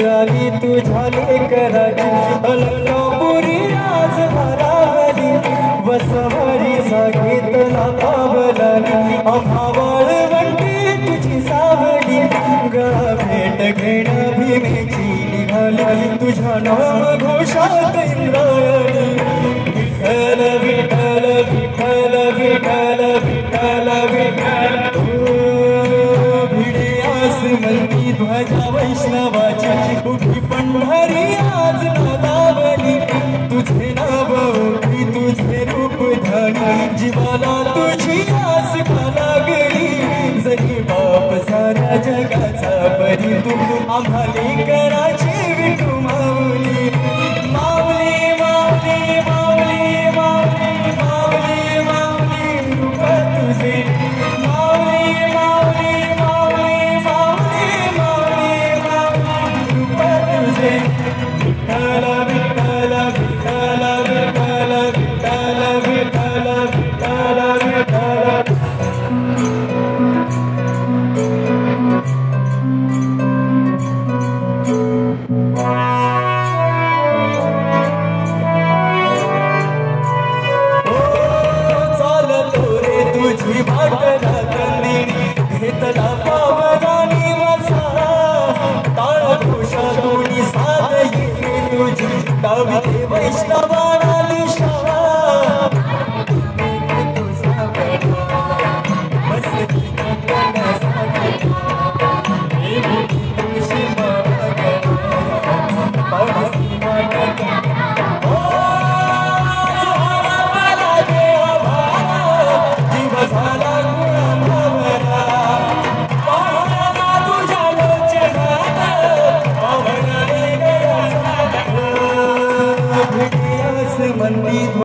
आली तुझ्या लेकराची अलंकापुरी आज भरावली बसवरी घेतला पावलाली अभावळ वंटी तुझी सावली गळा भेट घेणं भीमेची निघाली तुझ्या नाम घोषात इंद्रायणी विठ्ठल विठ्ठल विठ्ठल विठ्ठल विठ्ठल विठ्ठल भिडे आस मलती ध्वजा वैष्णवाची उठी पंढरी आज नादावली तुझे नाव उठी तुझे रूप धनी जीवाला तुझी आस का लागली जरी बाप साऱ्या जगाचा परी तू आम्हाली करा